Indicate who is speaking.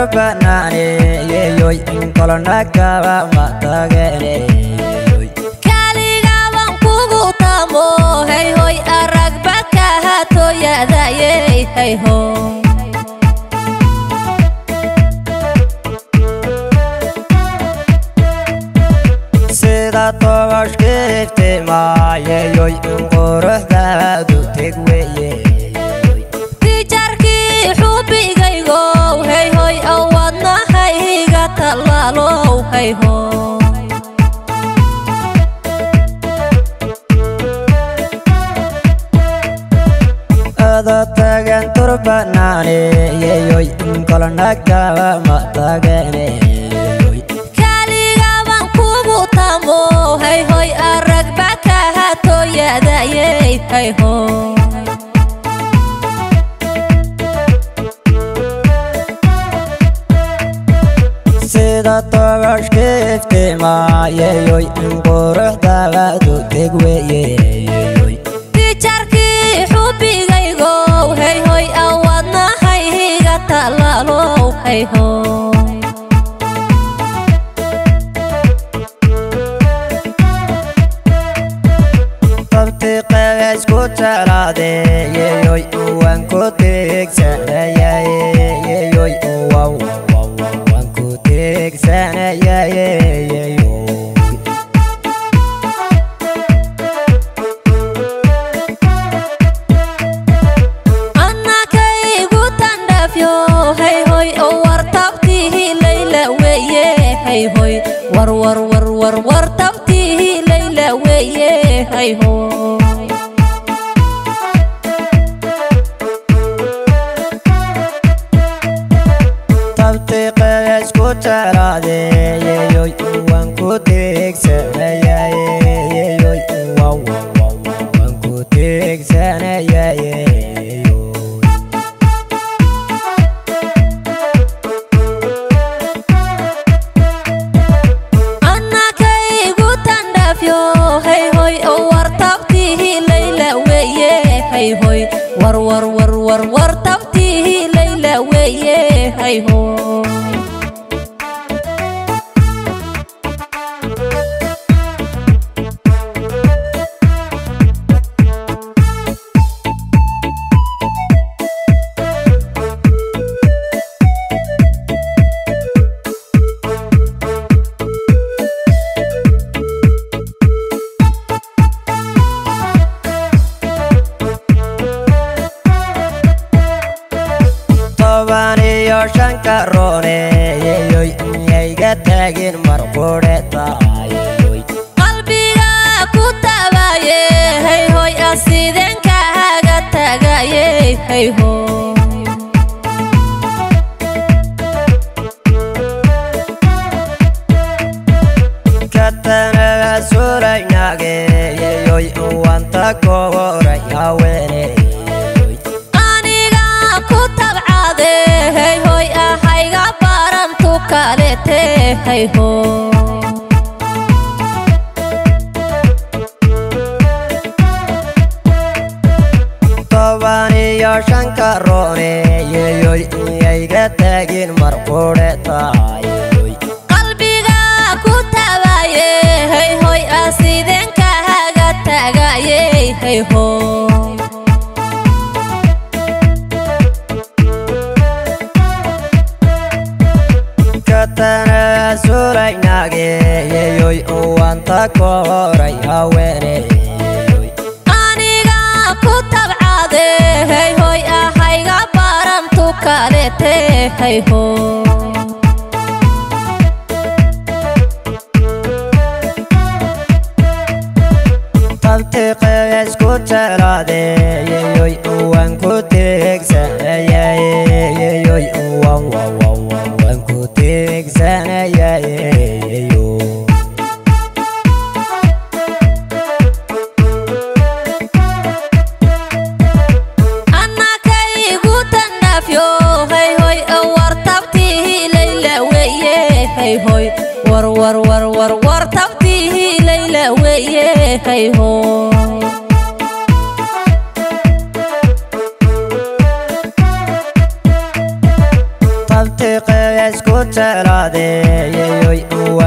Speaker 1: turbanani yeyoy inkolona kaba matagene
Speaker 2: kaliga wan kugu tamo hey hoy arag baka hato yadaye hey ho
Speaker 1: sida tobash kifte ma yeyoy inqurda du tegweye
Speaker 2: hey ho
Speaker 1: ada tagan turbanani yeyoy inkolona kaba matagene
Speaker 2: kaliga wan kugu tamo hey hoy arag baka hato yadaye hey ho
Speaker 1: sida tobash kifte ma yeyoy inqurda du tegweye
Speaker 2: tijarki xubigaygo hey hoy awadna hayga talalo hey ho
Speaker 1: tabti qays ku tarade yeyoy wan ku tegsanaya yeyoy wow sana ya yo
Speaker 2: anna kay gutan dafyo hey hoy o wartabti layla weye hey hoy war tabti layla weye hey ho
Speaker 1: tabti qays ku tarade yeyoy wan ku tegsanaya yeyoy wow wan ku tegsanaya yo
Speaker 2: anna kay gutan dafyo hey hoy o wartabti layla weye hey hoy war tabti layla weye hey ho
Speaker 1: shankarone yeyoy yayga tagin marqureta yeyoy
Speaker 2: qalbiga ku tabaye hey hoy asiden kaaga tagaye hey ho
Speaker 1: katana suraynage yeyoy wanta kogora yawene
Speaker 2: hey hoy ahayga baran tu kalete hey ho
Speaker 1: tobani ya shankarone yeyoy yayga tagin marqureta yeyoy
Speaker 2: qalbiga ku tabaye hey hoy asiden kaaga tagaye hey ho
Speaker 1: katana suraynage yeyoy wanta kogora yawene
Speaker 2: aniga ku tabcade hey hoy ahayga baran tu kalete hey ho
Speaker 1: tabti qays ku tarade yeyoy wan ku tegsanaya yeyoy wow wan ku tegsanaya yo
Speaker 2: anna kay gutan dafyo hey hoy wartabti layla weye hey hoy war tabti layla weye hey ho
Speaker 1: tabti تلقى اسكت لا دي